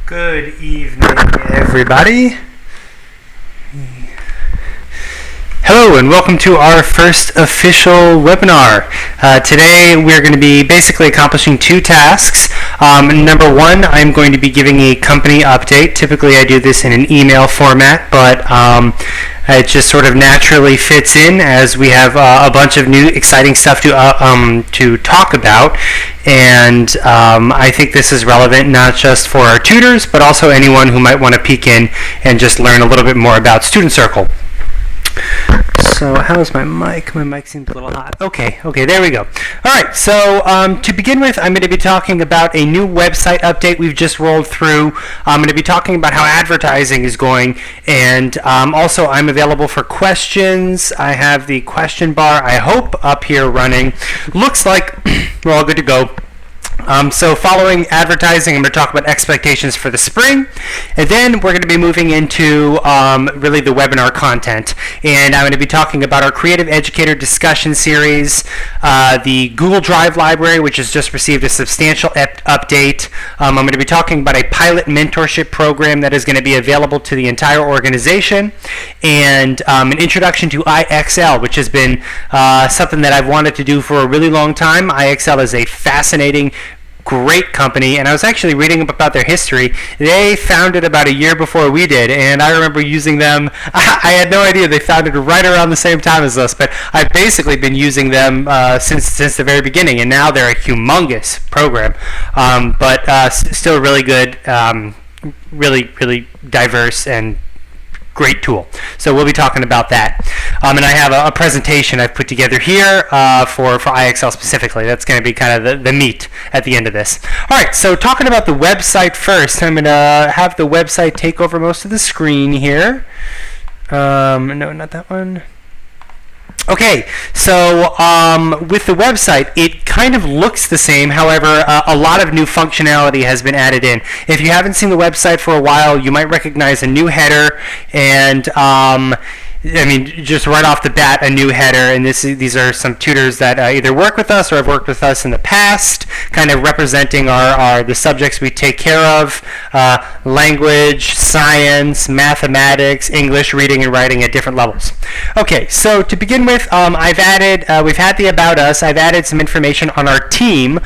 Good evening, everybody. Hello and welcome to our first official webinar. Today we're going to be basically accomplishing two tasks. Number one, I'm going to be giving a company update. Typically I do this in an email format, but it just sort of naturally fits in as we have a bunch of new exciting stuff to talk about. And I think this is relevant not just for our tutors, but also anyone who might want to peek in and just learn a little bit more about Student Circle. So how's my mic? My mic seems a little hot. Okay, there we go. All right, so to begin with, I'm going to be talking about a new website update we've just rolled through. I'm going to be talking about how advertising is going, and also I'm available for questions. I have the question bar, I hope, up here running. Looks like we're all good to go. So following advertising, I'm going to talk about expectations for the spring, and then we're going to be moving into really the webinar content. And I'm going to be talking about our Creative Educator discussion series, the Google Drive library, which has just received a substantial update. I'm going to be talking about a pilot mentorship program that is going to be available to the entire organization, and an introduction to IXL, which has been something that I've wanted to do for a really long time. IXL is a fascinating, great company, and I was actually reading about their history. They founded about a year before we did, and I remember using them. I had no idea they founded right around the same time as us, but I've basically been using them since the very beginning, and now they're a humongous program, but still really good, really diverse and great tool. So we'll be talking about that. And I have a presentation I've put together here for IXL specifically. That's going to be kind of the meat at the end of this. All right, so talking about the website first, I'm going to have the website take over most of the screen here. No, not that one. Okay, so with the website, it kind of looks the same. However, a lot of new functionality has been added in. If you haven't seen the website for a while, you might recognize a new header, and just right off the bat, a new header. And these are some tutors that either work with us or have worked with us in the past, kind of representing the subjects we take care of: language, science, mathematics, English, reading and writing at different levels. Okay, so to begin with, we've had the About Us. I've added some information on our team.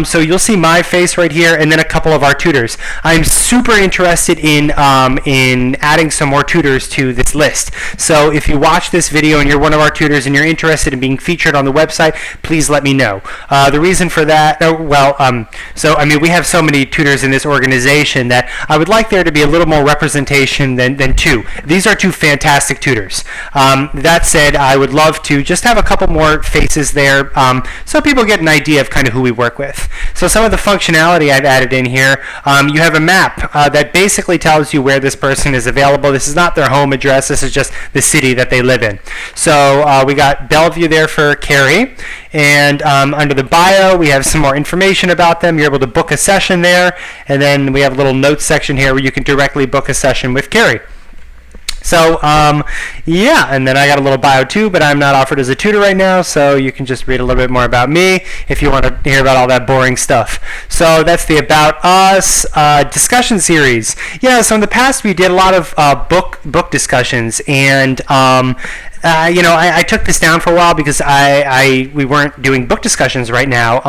So you'll see my face right here, and then a couple of our tutors. I'm super interested in adding some more tutors to this list. So if you watch this video and you're one of our tutors and you're interested in being featured on the website, please let me know. The reason for that, we have so many tutors in this organization that I would like there to be a little more representation than two. These are two fantastic tutors. That said, I would love to just have a couple more faces there so people get an idea of kind of who we work with. So some of the functionality I've added in here, you have a map that basically tells you where this person is available. This is not their home address. This is just the city that they live in. So we got Bellevue there for Carrie, and under the bio we have some more information about them. You're able to book a session there, and then we have a little notes section here where you can directly book a session with Carrie. So, and then I got a little bio too, but I'm not offered as a tutor right now, so you can just read a little bit more about me if you want to hear about all that boring stuff. So that's the About Us discussion series. Yeah, so in the past we did a lot of book discussions, and I took this down for a while because we weren't doing book discussions right now,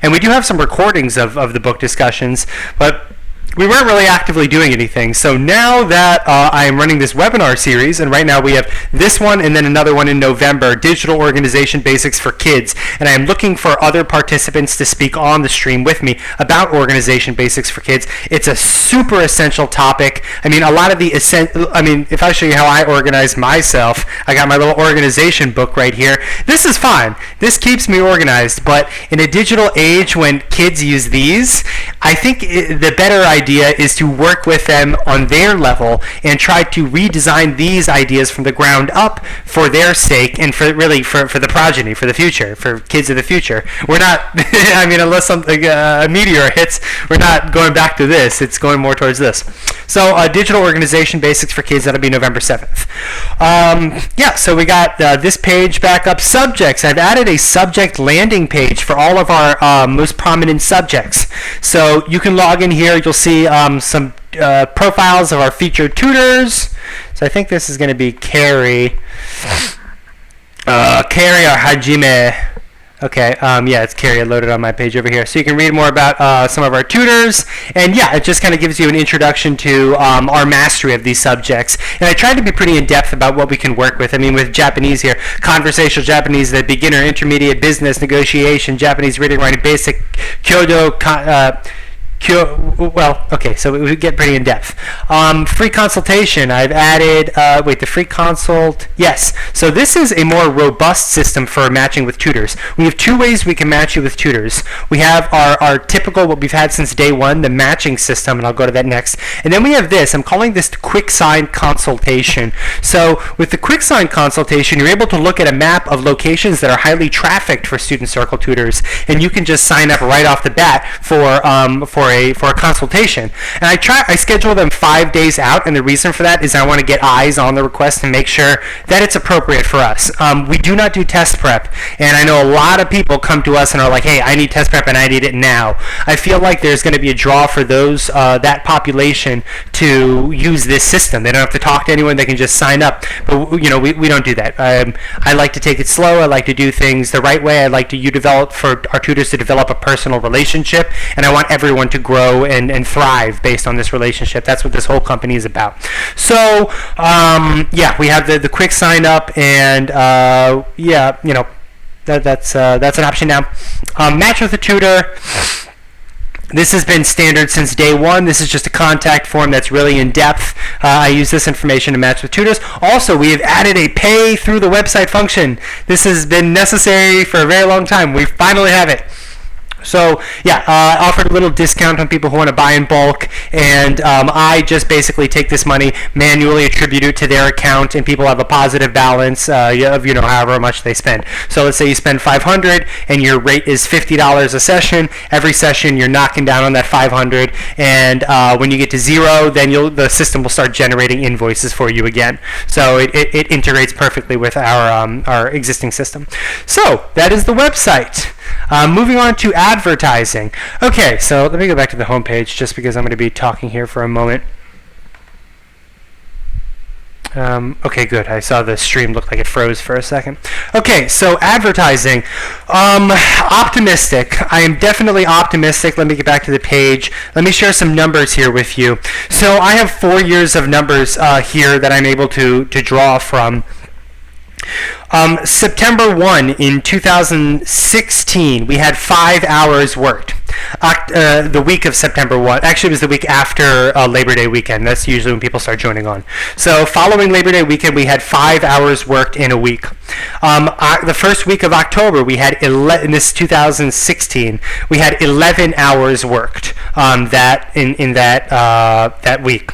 and we do have some recordings of the book discussions, but we weren't really actively doing anything. So now that I am running this webinar series, and right now we have this one and then another one in November, Digital Organization Basics for Kids, and I am looking for other participants to speak on the stream with me about Organization Basics for Kids. It's a super essential topic. A lot of if I show you how I organize myself, I got my little organization book right here. This is fine. This keeps me organized, but in a digital age when kids use these, I think the better idea is to work with them on their level and try to redesign these ideas from the ground up for their sake and for the progeny, for the future, for kids of the future. We're not, unless something, a meteor hits, we're not going back to this. It's going more towards this. So Digital Organization Basics for Kids, that'll be November 7th. So we got this page back up. Subjects. I've added a subject landing page for all of our most prominent subjects. So you can log in here. You'll see some profiles of our featured tutors. So I think this is going to be Carrie. Carrie or Hajime. Okay, yeah, it's Carrie loaded on my page over here. So you can read more about some of our tutors. And yeah, it just kind of gives you an introduction to our mastery of these subjects. And I tried to be pretty in-depth about what we can work with. I mean, with Japanese here, conversational Japanese, the beginner, intermediate, business, negotiation, Japanese reading, writing, basic, kyodo, well, okay, so we get pretty in-depth. Free consultation, I've added, the free consult, yes. So this is a more robust system for matching with tutors. We have two ways we can match you with tutors. We have our typical, what we've had since day one, the matching system, and I'll go to that next. And then we have this, I'm calling this quick sign consultation. So with the quick sign consultation, you're able to look at a map of locations that are highly trafficked for Student Circle tutors, and you can just sign up right off the bat for a consultation. And I schedule them 5 days out, and the reason for that is I want to get eyes on the request and make sure that it's appropriate for us. We do not do test prep, and I know a lot of people come to us and are like, hey, I need test prep and I need it now. I feel like there's going to be a draw for those that population to use this system. They don't have to talk to anyone, they can just sign up. But we don't do that. I like to take it slow. I like to do things the right way. I like to develop for our tutors to develop a personal relationship, and I want everyone to grow and thrive based on this relationship. That's what this whole company is about. So yeah, we have the quick sign up, and yeah, that's an option now. Match with a tutor. This has been standard since day one. This is just a contact form that's really in depth. I use this information to match with tutors. Also, we have added a pay through the website function. This has been necessary for a very long time. We finally have it. So yeah, I offered a little discount on people who want to buy in bulk, and I just basically take this money, manually attribute it to their account, and people have a positive balance of however much they spend. So let's say you spend $500 and your rate is $50 a session. Every session you're knocking down on that $500, and when you get to zero, then the system will start generating invoices for you again. So it integrates perfectly with our existing system. So that is the website. Moving on to advertising. Okay, so let me go back to the home page just because I'm going to be talking here for a moment. Okay, good. I saw the stream look like it froze for a second. Okay, so advertising. Optimistic. I am definitely optimistic. Let me get back to the page. Let me share some numbers here with you. So I have 4 years of numbers here that I'm able to draw from. September 1 in 2016, we had 5 hours worked. The week of September 1, actually it was the week after Labor Day weekend. That's usually when people start joining on. So following Labor Day weekend, we had 5 hours worked in a week. The first week of October, we had in this 2016, we had 11 hours worked that week.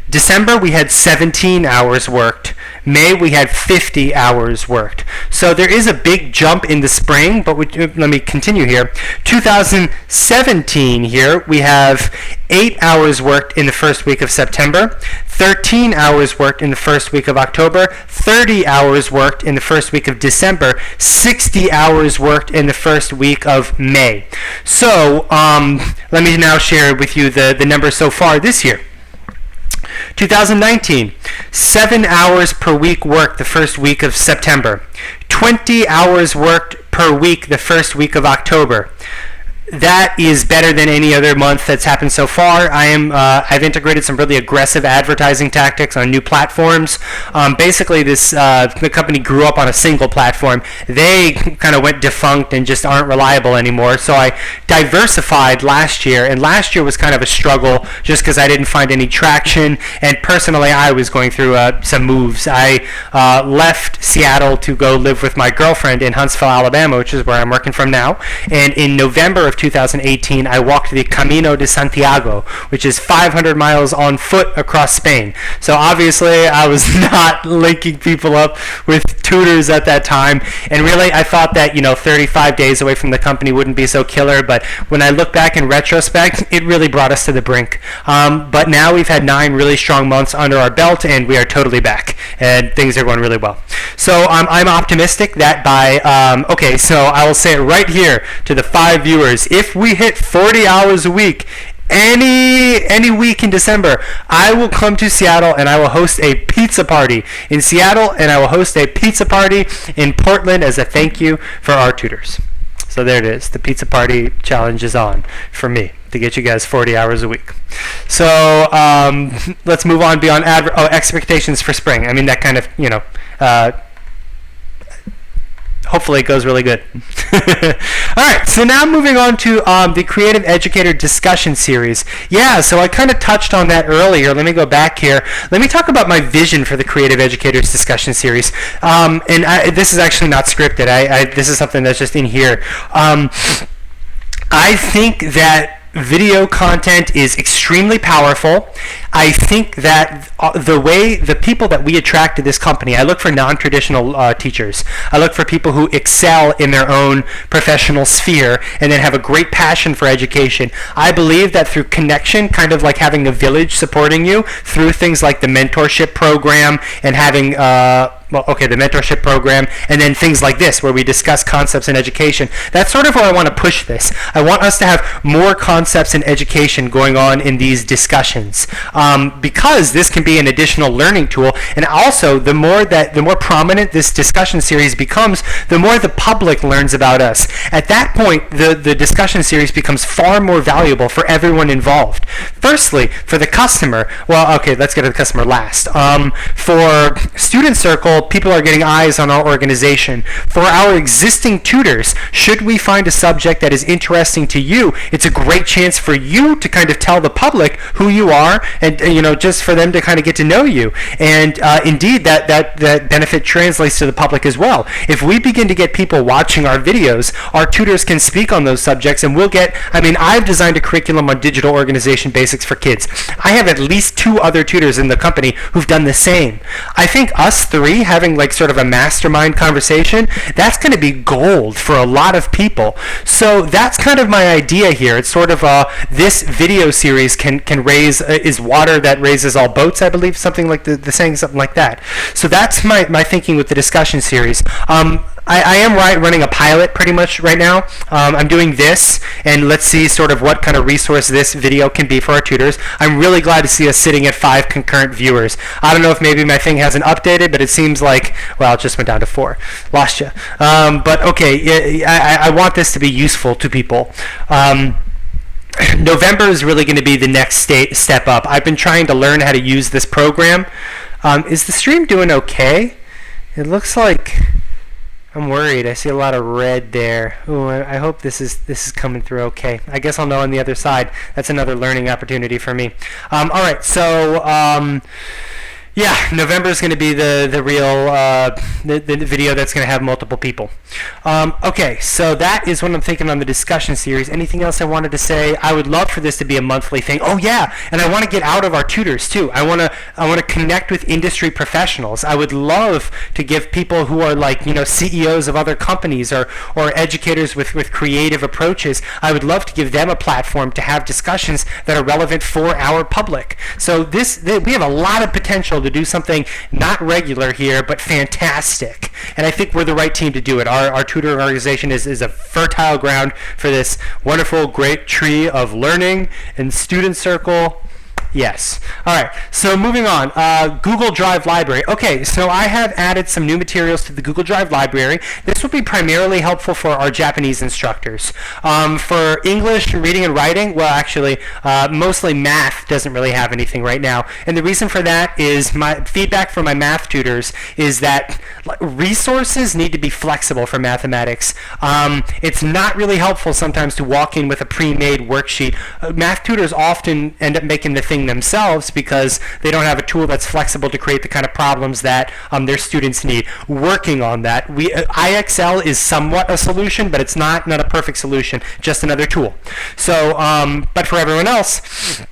December, we had 17 hours worked. May, we had 50 hours worked. So there is a big jump in the spring, but let me continue here. 2017 here, we have 8 hours worked in the first week of September, 13 hours worked in the first week of October, 30 hours worked in the first week of December, 60 hours worked in the first week of May. So let me now share with you the numbers so far this year. 2019, 7 hours per week worked the first week of September, 20 hours worked per week the first week of October. That is better than any other month that's happened so far. I've integrated some really aggressive advertising tactics on new platforms. Basically, the company grew up on a single platform. They kind of went defunct and just aren't reliable anymore. So I diversified last year, and last year was kind of a struggle just because I didn't find any traction. And personally, I was going through some moves. I left Seattle to go live with my girlfriend in Huntsville, Alabama, which is where I'm working from now. And in November of 2018, I walked the Camino de Santiago, which is 500 miles on foot across Spain. So obviously, I was not linking people up with tutors at that time. And really, I thought that 35 days away from the company wouldn't be so killer. But when I look back in retrospect, it really brought us to the brink. But now we've had 9 really strong months under our belt, and we are totally back, and things are going really well. So I'm optimistic that by so I will say it right here to the 5 viewers. If we hit 40 hours a week any week in December, I will come to Seattle and I will host a pizza party in Seattle, and I will host a pizza party in Portland as a thank you for our tutors. So there it is. The pizza party challenge is on for me to get you guys 40 hours a week. So let's move on beyond expectations for spring. I mean, that kind of, hopefully it goes really good. All right, so now moving on to the Creative Educator Discussion Series. Yeah, so I kind of touched on that earlier. Let me go back here. Let me talk about my vision for the Creative Educators Discussion Series. This is actually not scripted. This is something that's just in here. I think that video content is extremely powerful. I think that the people that we attract to this company, I look for non-traditional teachers. I look for people who excel in their own professional sphere and then have a great passion for education. I believe that through connection, kind of like having a village supporting you through things like the mentorship program and having the mentorship program, and then things like this where we discuss concepts in education. That's sort of where I want to push this. I want us to have more concepts in education going on in these discussions, because this can be an additional learning tool. And also, the more prominent this discussion series becomes, the more the public learns about us. At that point, the discussion series becomes far more valuable for everyone involved. Firstly, for the customer, let's get to the customer last. For Student Circle, people are getting eyes on our organization. For our existing tutors, should we find a subject that is interesting to you, it's a great chance for you to kind of tell the public who you are, and just for them to kind of get to know you. And indeed, that benefit translates to the public as well. If we begin to get people watching our videos, our tutors can speak on those subjects, and I've designed a curriculum on digital organization basics for kids. I have at least 2 other tutors in the company who've done the same. I think us 3 having like sort of a mastermind conversation, that's going to be gold for a lot of people. So that's kind of my idea here. It's sort of this video series can raise is water that raises all boats, I believe, something like the saying, something like that. So that's my thinking with the discussion series. I am running a pilot pretty much right now. I'm doing this, and let's see sort of what kind of resource this video can be for our tutors. I'm really glad to see us sitting at 5 concurrent viewers. I don't know if maybe my thing hasn't updated, but it seems like, it just went down to 4. Lost you. But okay, I want this to be useful to people. November is really going to be the next step up. I've been trying to learn how to use this program. Is the stream doing okay? It looks like... I'm worried. I see a lot of red there. Ooh, I hope this is coming through okay. I guess I'll know on the other side. That's another learning opportunity for me. All right, so yeah, November is going to be the real the video that's going to have multiple people. Okay, so that is what I'm thinking on the discussion series. Anything else I wanted to say? I would love for this to be a monthly thing. Oh yeah, and I want to get out of our tutors too. I want to connect with industry professionals. I would love to give people who are like CEOs of other companies or educators with creative approaches. I would love to give them a platform to have discussions that are relevant for our public. So we have a lot of potential to do something not regular here, but fantastic. And I think we're the right team to do it. Our tutor organization is a fertile ground for this wonderful, great tree of learning and Student Circle. Yes. All right. So moving on. Google Drive library. Okay. So I have added some new materials to the Google Drive library. This will be primarily helpful for our Japanese instructors. For English, reading and writing, well, actually, mostly math doesn't really have anything right now. And the reason for that is my feedback from my math tutors is that resources need to be flexible for mathematics. It's not really helpful sometimes to walk in with a pre-made worksheet. Math tutors often end up making the thing themselves because they don't have a tool that's flexible to create the kind of problems that their students need. Working on that. IXL is somewhat a solution, but it's not a perfect solution, just another tool. So, but for everyone else,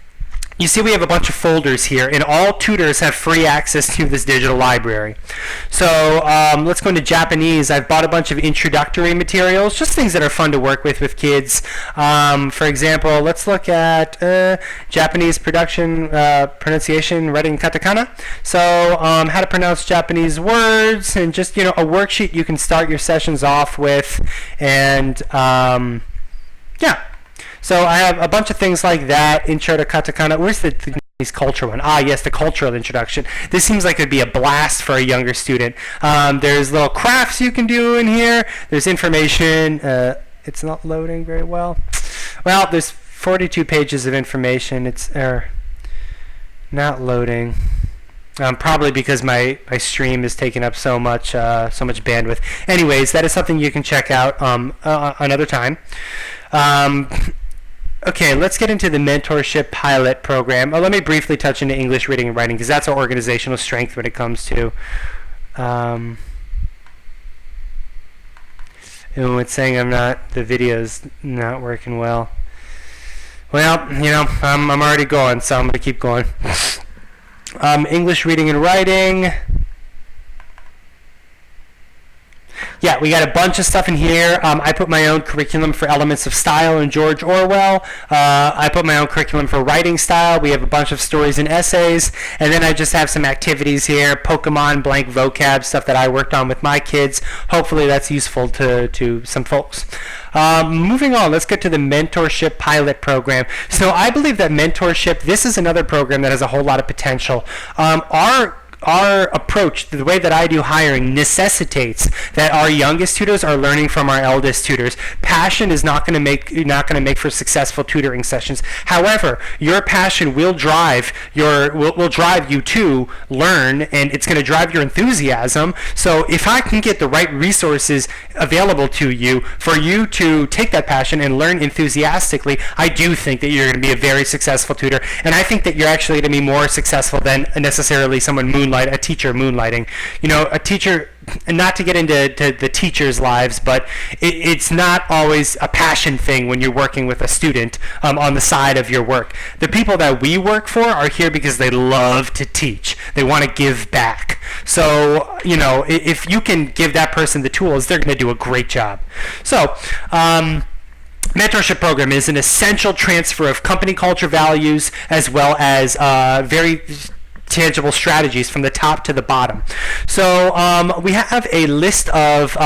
you see we have a bunch of folders here, and all tutors have free access to this digital library. So let's go into Japanese. I've bought a bunch of introductory materials, just things that are fun to work with kids. For example, let's look at Japanese pronunciation, writing katakana. So how to pronounce Japanese words, and just a worksheet you can start your sessions off with, and yeah. So I have a bunch of things like that. Intro to katakana. Where's the Japanese culture one? Ah, yes, the cultural introduction. This seems like it'd be a blast for a younger student. There's little crafts you can do in here. There's information. It's not loading very well. Well, there's 42 pages of information. It's not loading. Probably because my stream is taking up so much bandwidth. Anyways, that is something you can check out another time. Okay, let's get into the mentorship pilot program. Let me briefly touch into English reading and writing because that's our organizational strength when it comes to. It's saying the video's not working well. Well, I'm already going, so I'm gonna keep going. English reading and writing. Yeah, we got a bunch of stuff in here. I put my own curriculum for Elements of Style and George Orwell. I put my own curriculum for writing style. We have a bunch of stories and essays. And then I just have some activities here, Pokemon, blank vocab, stuff that I worked on with my kids. Hopefully that's useful to some folks. Moving on, let's get to the mentorship pilot program. So I believe that mentorship, this is another program that has a whole lot of potential. Our approach, the way that I do hiring, necessitates that our youngest tutors are learning from our eldest tutors. Passion is not going to make for successful tutoring sessions. However, your passion will drive will drive you to learn, and it's going to drive your enthusiasm. So if I can get the right resources available to you for you to take that passion and learn enthusiastically, I do think that you're going to be a very successful tutor, and I think that you're actually going to be more successful than necessarily a teacher moonlighting. A teacher, not to get into the teachers' lives, but it's not always a passion thing when you're working with a student on the side of your work. The people that we work for are here because they love to teach. They want to give back. So, if you can give that person the tools, they're going to do a great job. So, mentorship program is an essential transfer of company culture values as well as very tangible strategies from the top to the bottom. So we have a list of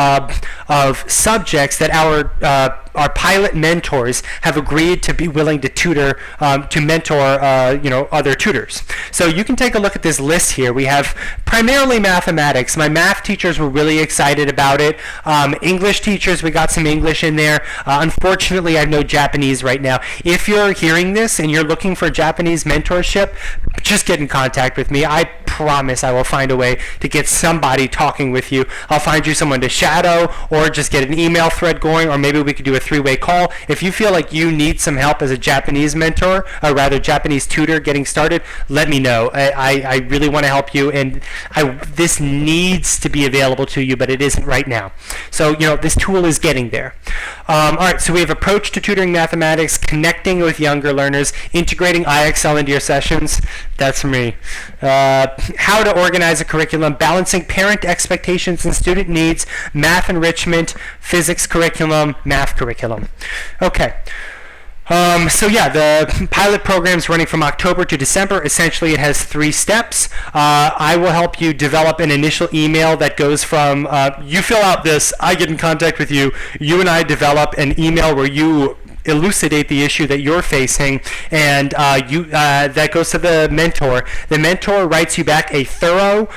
subjects that our pilot mentors have agreed to be willing to tutor, to mentor, other tutors. So you can take a look at this list here. We have primarily mathematics. My math teachers were really excited about it. English teachers, we got some English in there. Unfortunately, I have no Japanese right now. If you're hearing this and you're looking for Japanese mentorship, just get in contact with me. I promise I will find a way to get somebody talking with you. I'll find you someone to shadow, or just get an email thread going, or maybe we could do a 3-way call. If you feel like you need some help as a Japanese mentor, or rather Japanese tutor getting started, let me know. I really want to help you, and this needs to be available to you, but it isn't right now. So, this tool is getting there. All right, so we have approach to tutoring mathematics, connecting with younger learners, integrating IXL into your sessions. That's me. How to organize a curriculum, balancing parent expectations and student needs, math enrichment, physics curriculum, math curriculum. Okay. So yeah, the pilot program is running from October to December. Essentially, it has 3 steps. I will help you develop an initial email that goes from, you fill out this, I get in contact with you, you and I develop an email where you elucidate the issue that you're facing, and that goes to the mentor. The mentor writes you back a thorough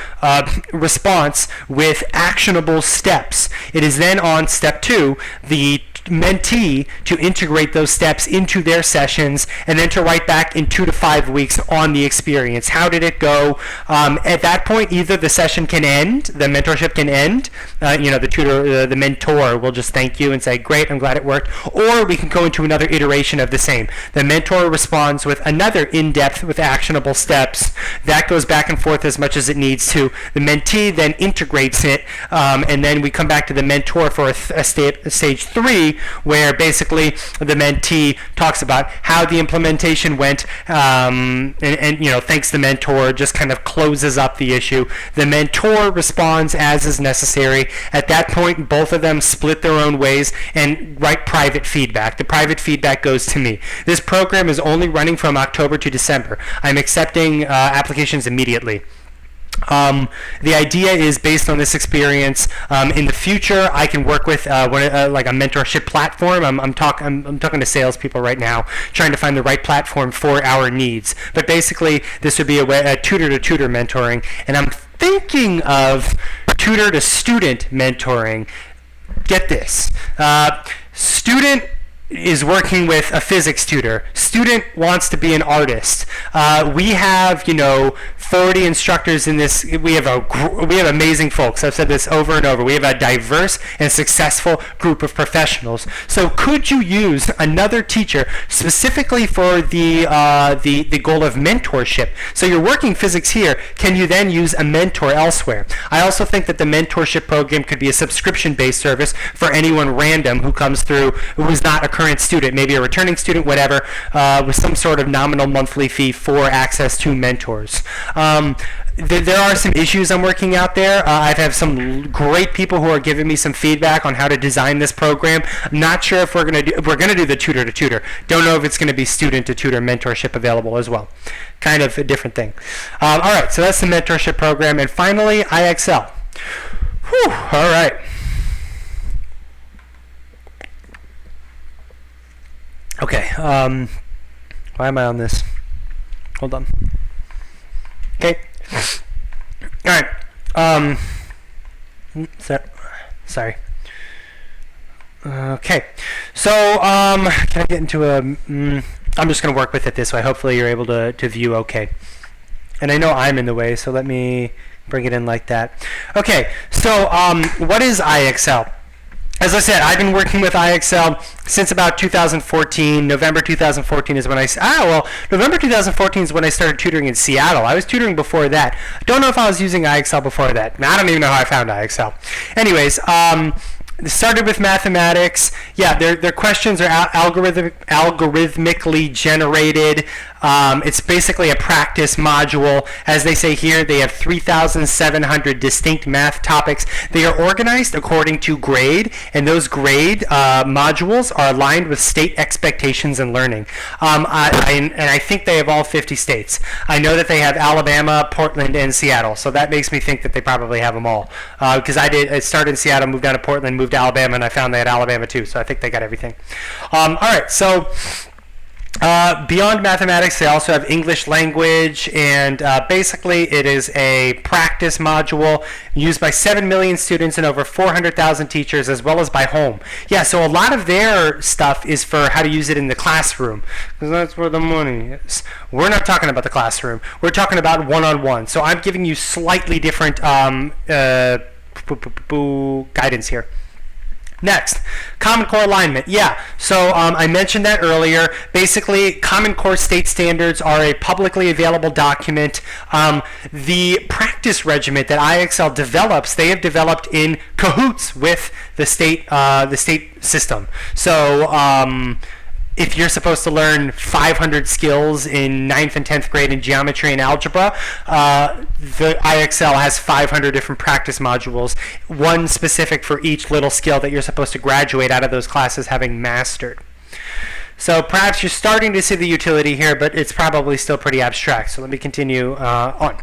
response with actionable steps. It is then on step 2, the mentee to integrate those steps into their sessions, and then to write back in 2 to 5 weeks on the experience. How did it go? At that point, either the session can end, the mentorship can end, the tutor, the mentor will just thank you and say, great, I'm glad it worked, or we can go into another iteration of the same. The mentor responds with another in-depth with actionable steps. That goes back and forth as much as it needs to. The mentee then integrates it, and then we come back to the mentor for a stage 3, where basically the mentee talks about how the implementation went, and thanks the mentor, just kind of closes up the issue. The mentor responds as is necessary. At that point, both of them split their own ways and write private feedback. The private feedback goes to me. This program is only running from October to December. I'm accepting applications immediately. The idea is based on this experience. In the future, I can work with like a mentorship platform. I'm talking to salespeople right now, trying to find the right platform for our needs. But basically, this would be a tutor-to-tutor mentoring, and I'm thinking of tutor-to-student mentoring. Get this. Student is working with a physics tutor. Student wants to be an artist. We have, 40 instructors in this. We have amazing folks. I've said this over and over. We have a diverse and successful group of professionals. So could you use another teacher specifically for the goal of mentorship? So you're working physics here. Can you then use a mentor elsewhere? I also think that the mentorship program could be a subscription-based service for anyone random who comes through who is not a current student, maybe a returning student, whatever, with some sort of nominal monthly fee for access to mentors. There are some issues I'm working out there. I have some great people who are giving me some feedback on how to design this program. I'm not sure if we're going to do the tutor to tutor. Don't know if it's going to be student to tutor mentorship available as well. Kind of a different thing. All right, so that's the mentorship program, and finally IXL. Whew, all right. Okay, why am I on this? Hold on. Okay. All right. Sorry. Okay. So, can I get into I'm just going to work with it this way. Hopefully you're able to view okay. And I know I'm in the way, so let me bring it in like that. Okay, so what is IXL? As I said, I've been working with IXL since about 2014. November 2014 is when November 2014 is when I started tutoring in Seattle. I was tutoring before that. Don't know if I was using IXL before that. I don't even know how I found IXL. Anyways, started with mathematics. Yeah, their questions are algorithmically generated. It's basically a practice module. As they say here, they have 3,700 distinct math topics. They are organized according to grade, and those grade modules are aligned with state expectations and learning. I think they have all 50 states. I know that they have Alabama, Portland, and Seattle, so that makes me think that they probably have them all. Because I started in Seattle, moved down to Portland, moved to Alabama, and I found they had Alabama too, so I think they got everything. All right, so beyond mathematics, they also have English language, and basically it is a practice module used by 7 million students and over 400,000 teachers, as well as by home. Yeah, so a lot of their stuff is for how to use it in the classroom, because that's where the money is. We're not talking about the classroom. We're talking about one-on-one. So I'm giving you slightly different guidance here. Next, Common Core alignment. Yeah, so I mentioned that earlier. Basically, Common Core state standards are a publicly available document. The practice regimen that IXL develops, they have developed in cahoots with the state system. So if you're supposed to learn 500 skills in 9th and 10th grade in geometry and algebra, the IXL has 500 different practice modules, one specific for each little skill that you're supposed to graduate out of those classes having mastered. So perhaps you're starting to see the utility here, but it's probably still pretty abstract. So let me continue on.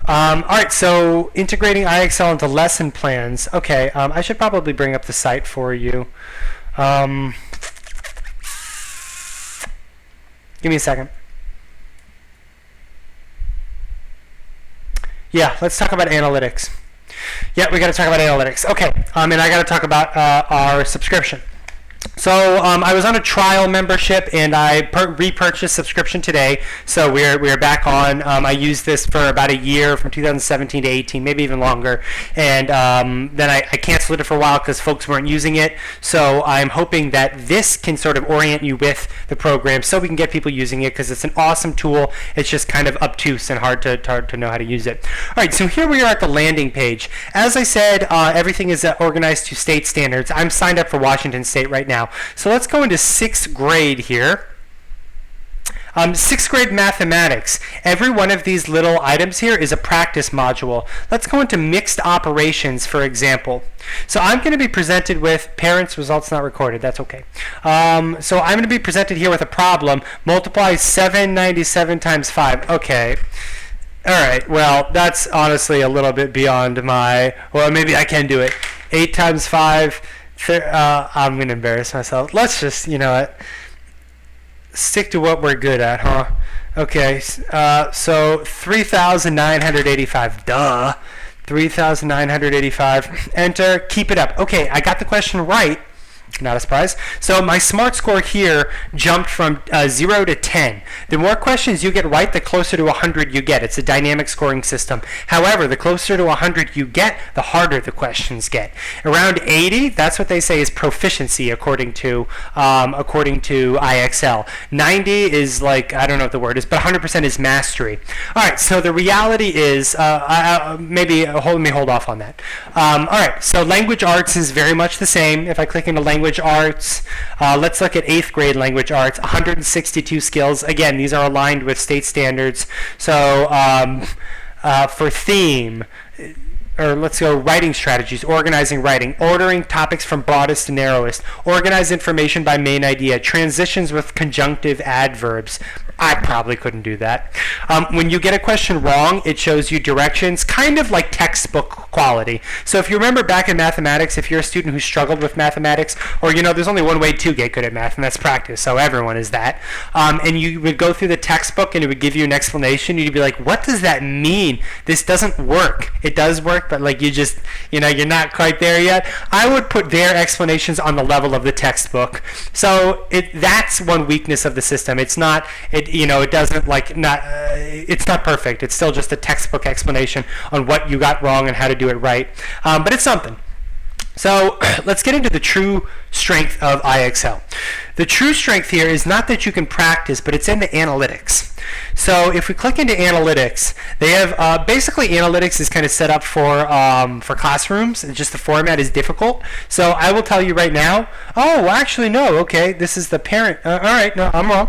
All right, so integrating IXL into lesson plans. Okay, I should probably bring up the site for you. Give me a second. Yeah, let's talk about analytics. Yeah, we got to talk about analytics. Okay, and I got to talk about our subscription. So I was on a trial membership, and I repurchased subscription today. So we're back on. I used this for about a year, from 2017 to 18, maybe even longer. And then I canceled it for a while because folks weren't using it. So I'm hoping that this can sort of orient you with the program so we can get people using it, because it's an awesome tool. It's just kind of obtuse and hard to know how to use it. All right, so here we are at the landing page. As I said, everything is organized to state standards. I'm signed up for Washington State right now. So let's go into 6th grade here. 6th grade mathematics. Every one of these little items here is a practice module. Let's go into mixed operations, for example. So I'm going to be presented with parents' results not recorded. That's okay. So I'm going to be presented here with a problem. Multiply 797 times 5. Okay. All right. Well, that's honestly a little bit beyond my. Well, maybe I can do it. 8 times 5. I'm gonna embarrass myself. Let's just, you know what? Stick to what we're good at, huh? Okay. So 3,985. Duh. 3,985. Enter. Keep it up. Okay, I got the question right. Not a surprise. So my SMART score here jumped from 0 to 10. The more questions you get right, the closer to 100 you get. It's a dynamic scoring system. However, the closer to 100 you get, the harder the questions get. Around 80, that's what they say is proficiency according to IXL. 90 is like, I don't know what the word is, but 100% is mastery. All right, so the reality is, let me hold off on that. All right, so language arts is very much the same. If I click into language arts, let's look at 8th grade language arts, 162 skills. Again, these are aligned with state standards. So for theme, or let's go writing strategies, organizing writing, ordering topics from broadest to narrowest, organize information by main idea, transitions with conjunctive adverbs. I probably couldn't do that. When you get a question wrong, it shows you directions, kind of like textbook quality. So if you remember back in mathematics, if you're a student who struggled with mathematics, or there's only one way to get good at math, and that's practice, so everyone is that, and you would go through the textbook and it would give you an explanation, you'd be like, what does that mean? This doesn't work. It does work, but like you just, you're not quite there yet. I would put their explanations on the level of the textbook. So that's one weakness of the system. It's not, it doesn't it's not perfect. It's still just a textbook explanation on what you got wrong and how to do it right. But it's something. So let's get into the true strength of IXL. The true strength here is not that you can practice, but it's in the analytics. So if we click into analytics, they have basically analytics is kind of set up for classrooms. It's just the format is difficult. So I will tell you right now. Oh, actually no. Okay, this is the parent. All right, no, I'm wrong.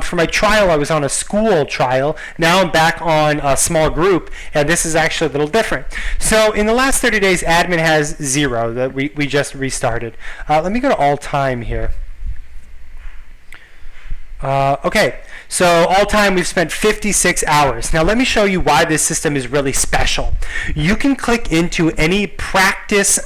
For my trial, I was on a school trial. Now I'm back on a small group, and this is actually a little different. So in the last 30 days, admin has 0. That we just restarted. Let me go to all time here. Okay, so all time we've spent 56 hours. Now let me show you why this system is really special. You can click into any practice,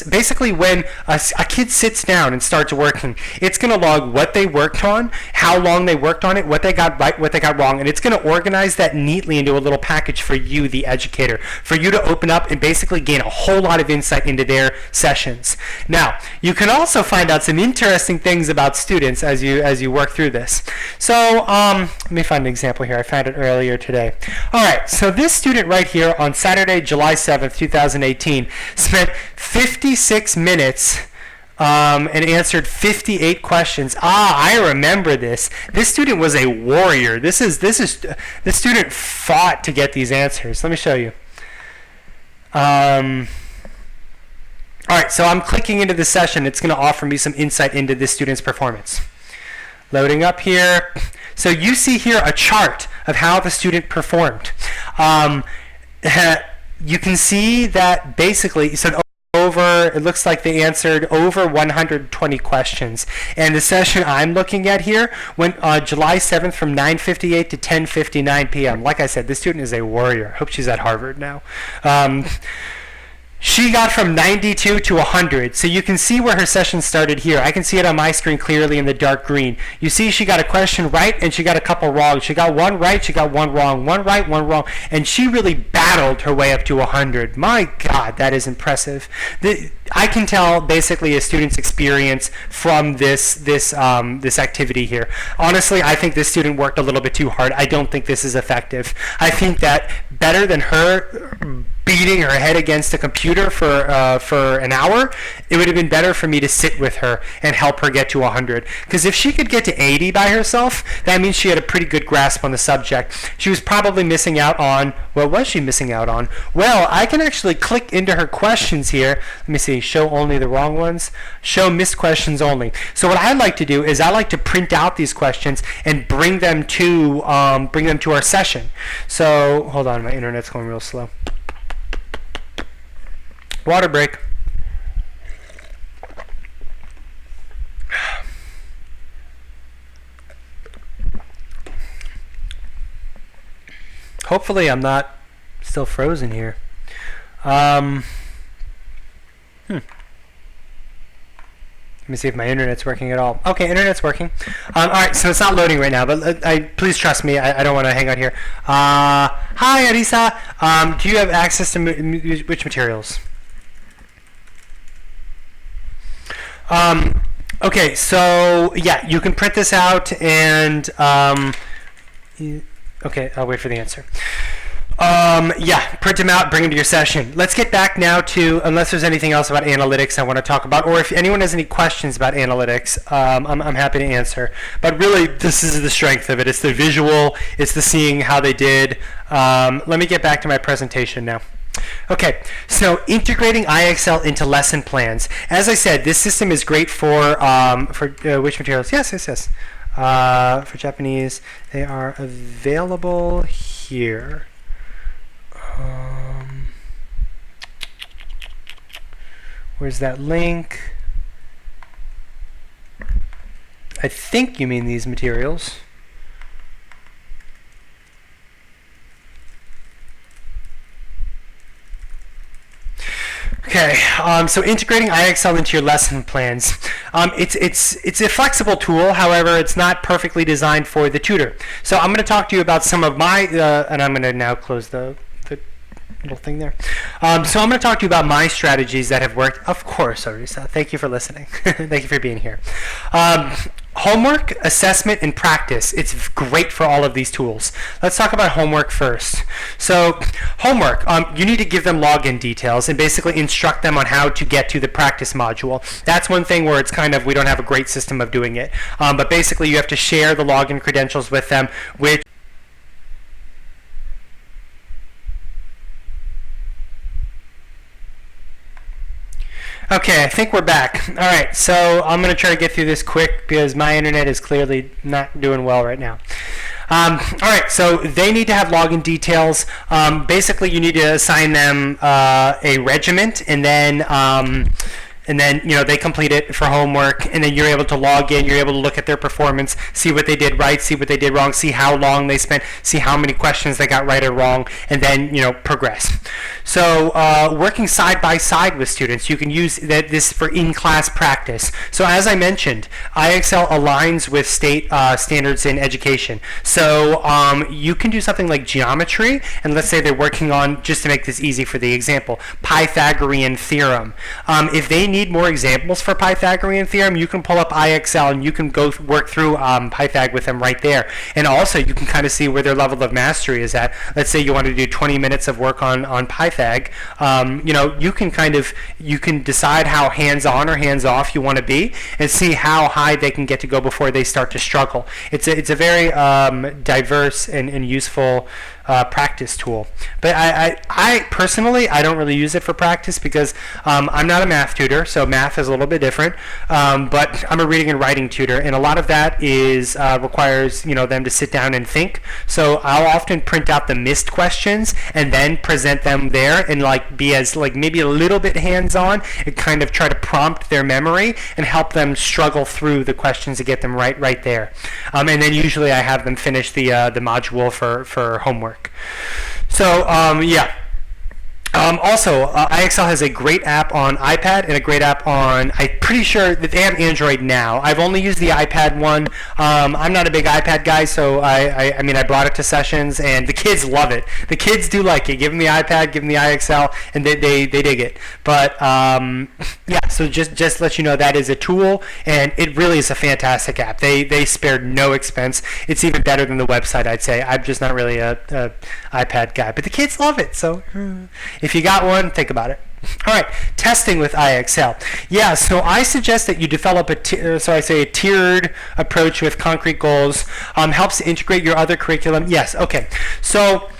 basically when a kid sits down and starts working, it's going to log what they worked on, how long they worked on it, what they got right, what they got wrong, and it's going to organize that neatly into a little package for you, the educator, for you to open up and basically gain a whole lot of insight into their sessions. Now, you can also find out some interesting things about students as you work through this. So let me find an example here. I found it earlier today. All right, so this student right here on Saturday, July 7th, 2018, spent 56 minutes and answered 58 questions. I remember this. This student was a warrior. This student fought to get these answers. Let me show you. All right, so I'm clicking into the session. It's going to offer me some insight into this student's performance. Loading up here. So you see here a chart of how the student performed. You can see that basically, it looks like they answered over 120 questions. And the session I'm looking at here went July 7th from 9:58 to 10:59 p.m. Like I said, this student is a warrior. Hope she's at Harvard now. She got from 92 to 100, so you can see where her session started here. I can see it on my screen clearly in the dark green. You see she got a question right and she got a couple wrong. She got one right, she got one wrong, one right, one wrong, and she really battled her way up to 100. My God, that is impressive. I can tell basically a student's experience from this activity here. Honestly, I think this student worked a little bit too hard. I don't think this is effective. I think that better than her beating her head against a computer for an hour, it would have been better for me to sit with her and help her get to 100. Because if she could get to 80 by herself, that means she had a pretty good grasp on the subject. She was probably missing out on, what was she missing out on? Well, I can actually click into her questions here. Let me see, show only the wrong ones. Show missed questions only. So what I like to do is I like to print out these questions and bring them to our session. So hold on, my internet's going real slow. Water break. Hopefully I'm not still frozen here. Let me see if my internet's working at all. Okay, internet's working. All right, so it's not loading right now, but please trust me. I don't want to hang out here. Hi, Arisa. Do you have access to which materials? Okay, so yeah, you can print this out and okay, I'll wait for the answer. Yeah, print them out, bring them to your session. Let's get back now to, unless there's anything else about analytics I want to talk about, or if anyone has any questions about analytics, I'm happy to answer. But really, this is the strength of it. It's the visual, it's the seeing how they did. Let me get back to my presentation now. Okay, so integrating IXL into lesson plans. As I said, this system is great for which materials? Yes. For Japanese, they are available here. Where's that link? I think you mean these materials. Okay, so integrating IXL into your lesson plans. It's a flexible tool, however, it's not perfectly designed for the tutor. So I'm going to talk to you about some of my, and I'm going to now close the little thing there. So I'm going to talk to you about my strategies that have worked. Of course, Arisa. Thank you for listening. Thank you for being here. Homework, assessment, and practice. It's great for all of these tools. Let's talk about homework first. So homework, you need to give them login details and basically instruct them on how to get to the practice module. That's one thing where it's kind of, we don't have a great system of doing it. But basically you have to share the login credentials with them, which okay, I think we're back. All right, so I'm going to try to get through this quick because my internet is clearly not doing well right now. All right, so they need to have login details. Basically, you need to assign them a regiment, and then you know, they complete it for homework, and then you're able to log in, you're able to look at their performance, see what they did right, see what they did wrong, see how long they spent, see how many questions they got right or wrong, and then, you know, progress. So working side by side with students, you can use this for in-class practice. So as I mentioned, IXL aligns with state standards in education. So you can do something like geometry, and let's say they're working on, just to make this easy for the example, Pythagorean theorem. If they need more examples for Pythagorean theorem, you can pull up IXL and you can go work through Pythag with them right there. And also you can kind of see where their level of mastery is at. Let's say you want to do 20 minutes of work on Pythag. You know, you can decide how hands-on or hands-off you want to be and see how high they can get to go before they start to struggle. It's a very diverse and useful practice tool. But I personally, I don't really use it for practice because I'm not a math tutor, so math is a little bit different. But I'm a reading and writing tutor, and a lot of that is requires, you know, them to sit down and think. So I'll often print out the missed questions and then present them there and like be as like maybe a little bit hands-on and kind of try to prompt their memory and help them struggle through the questions to get them right there. And then usually I have them finish the module for homework. So yeah. Also, IXL has a great app on iPad and a great app on, I'm pretty sure that they have Android now. I've only used the iPad one. I'm not a big iPad guy, so I mean, I brought it to sessions, and the kids love it. The kids do like it. Give them the iPad, give them the IXL, and they dig it. But yeah, so just let you know that is a tool, and it really is a fantastic app. They spared no expense. It's even better than the website, I'd say. I'm just not really a iPad guy, but the kids love it, so if you got one, think about it. All right, testing with IXL. Yeah, so I suggest that you develop a tiered approach with concrete goals. Helps to integrate your other curriculum. Yes, okay. So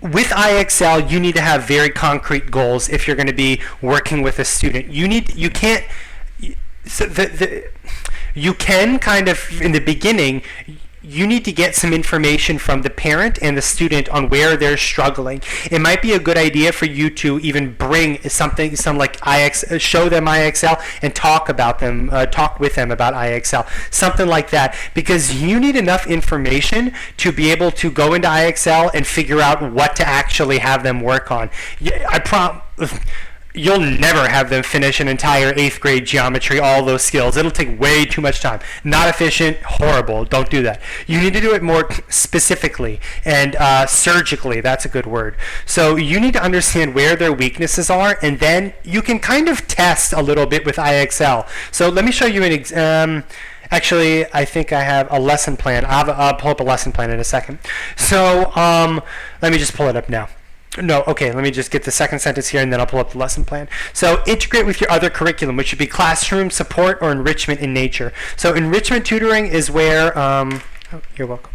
with IXL, you need to have very concrete goals if you're going to be working with a student. You can kind of, in the beginning, you need to get some information from the parent and the student on where they're struggling. It might be a good idea for you to even bring some like show them IXL and talk with them about IXL, something like that, because you need enough information to be able to go into IXL and figure out what to actually have them work on. You'll never have them finish an entire 8th grade geometry, all those skills. It'll take way too much time. Not efficient, horrible. Don't do that. You need to do it more specifically and surgically. That's a good word. So you need to understand where their weaknesses are, and then you can kind of test a little bit with IXL. So let me show you an actually, I think I have a lesson plan. I'll pull up a lesson plan in a second. So let me just pull it up now. No, okay, let me just get the second sentence here and then I'll pull up the lesson plan. So integrate with your other curriculum, which should be classroom, support, or enrichment in nature. So enrichment tutoring is where, you're welcome.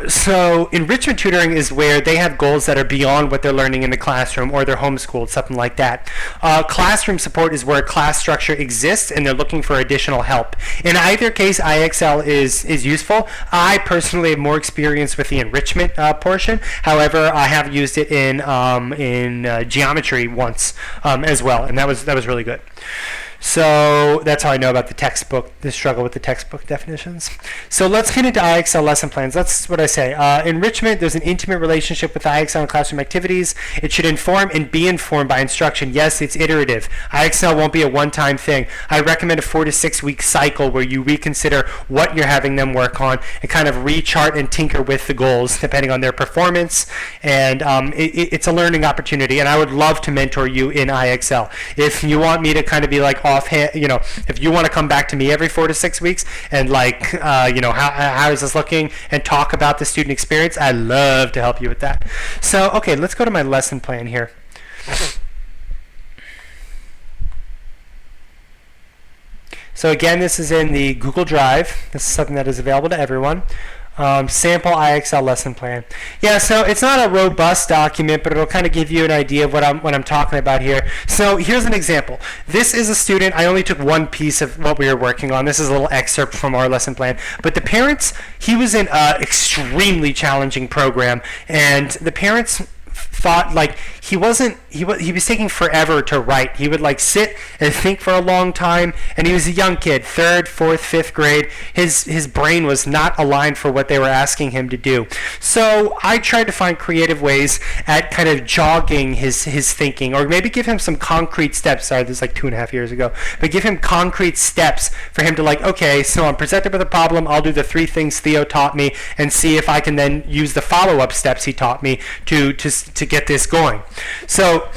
So enrichment tutoring is where they have goals that are beyond what they're learning in the classroom, or they're homeschooled, something like that. Classroom support is where class structure exists and they're looking for additional help. In either case, IXL is useful. I personally have more experience with the enrichment portion. However, I have used it in geometry once as well, and that was really good. So that's how I know about the struggle with the textbook definitions. So let's get into IXL lesson plans. That's what I say. Enrichment, there's an intimate relationship with IXL and classroom activities. It should inform and be informed by instruction. Yes, it's iterative. IXL won't be a one-time thing. I recommend a 4 to 6 week cycle where you reconsider what you're having them work on and kind of rechart and tinker with the goals depending on their performance. And it's a learning opportunity, and I would love to mentor you in IXL. If you want me to kind of be like offhand, if you want to come back to me every 4 to 6 weeks and how is this looking and talk about the student experience, I'd love to help you with that. So okay, let's go to my lesson plan here. So again, this is in the Google Drive. This is something that is available to everyone. Sample IXL lesson plan. Yeah, so it's not a robust document, but it'll kind of give you an idea of what I'm talking about here. So here's an example. This is a student. I only took one piece of what we were working on. This is a little excerpt from our lesson plan. But the parents, he was in an extremely challenging program, and the parents thought like he was taking forever to write. He would like sit and think for a long time, and he was a young kid, 3rd, 4th, 5th grade. His brain was not aligned for what they were asking him to do. So I tried to find creative ways at kind of jogging his thinking, or maybe give him some concrete steps. Sorry, this is like 2.5 years ago, but give him concrete steps for him to like, okay, so I'm presented with a problem, I'll do the 3 things Theo taught me and see if I can then use the follow-up steps he taught me to get this going. So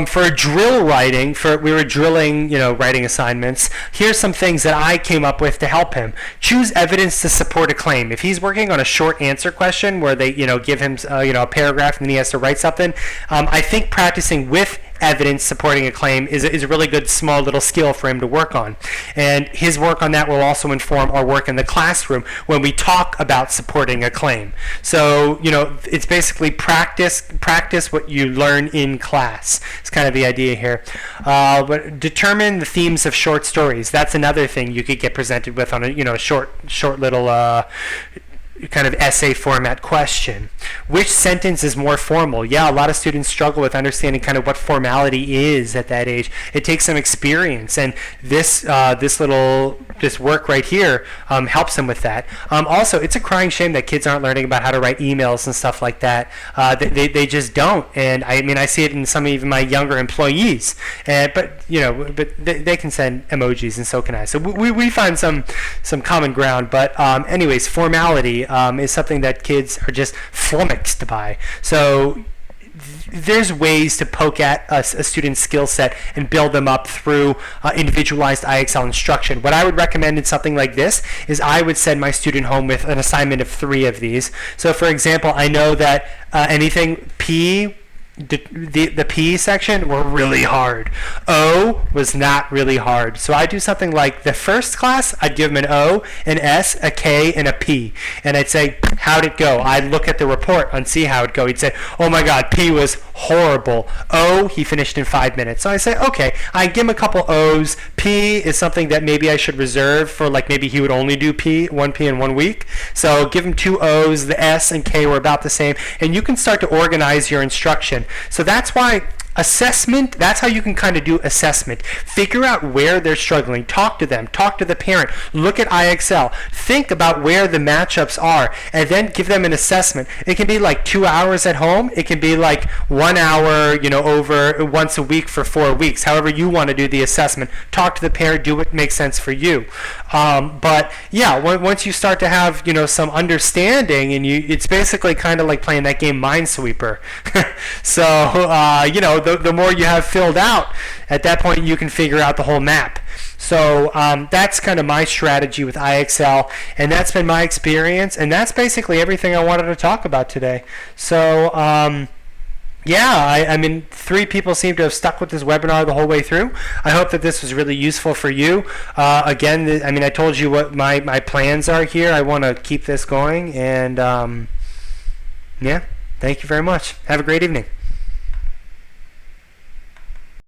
for drill writing, we were drilling, writing assignments. Here's some things that I came up with to help him. Choose evidence to support a claim. If he's working on a short answer question where they, give him, a paragraph and then he has to write something, I think practicing with evidence supporting a claim is a really good small little skill for him to work on. And his work on that will also inform our work in the classroom when we talk about supporting a claim. So, it's basically practice what you learn in class. It's kind of the idea here. But determine the themes of short stories. That's another thing you could get presented with on a short little kind of essay format question. Which sentence is more formal? Yeah, a lot of students struggle with understanding kind of what formality is at that age. It takes some experience, and this work right here helps them with that. Also, it's a crying shame that kids aren't learning about how to write emails and stuff like that. They just don't, and I see it in some of even my younger employees. But they can send emojis, and so can I. So we find some common ground. But anyways, formality is something that kids are just flummoxed by. So there's ways to poke at a student's skill set and build them up through individualized IXL instruction. What I would recommend in something like this is I would send my student home with an assignment of 3 of these. So for example, I know that anything P, the P section were really hard. O was not really hard. So I do something like the first class, I'd give them an O, an S, a K, and a P. And I'd say, how'd it go? I'd look at the report and see how it go. He'd say, oh my God, P was horrible. O, he finished in 5 minutes. So I say, okay, I give him a couple O's. P is something that maybe I should reserve for, like, maybe he would only do one P in 1 week. So give him 2 O's. The S and K were about the same. And you can start to organize your instruction. So that's why assessment, that's how you can kind of do assessment. Figure out where they're struggling. Talk to them. Talk to the parent. Look at IXL. Think about where the matchups are, and then give them an assessment. It can be like 2 hours at home. It can be like 1 hour, over once a week for 4 weeks. However you want to do the assessment. Talk to the parent. Do what makes sense for you. But yeah, once you start to have some understanding, and it's basically kind of like playing that game Minesweeper. So the more you have filled out, at that point you can figure out the whole map. So that's kind of my strategy with IXL, and that's been my experience, and that's basically everything I wanted to talk about today. So yeah, I mean, 3 people seem to have stuck with this webinar the whole way through. I hope that this was really useful for you. Again, I told you what my plans are here. I want to keep this going, and yeah, thank you very much. Have a great evening.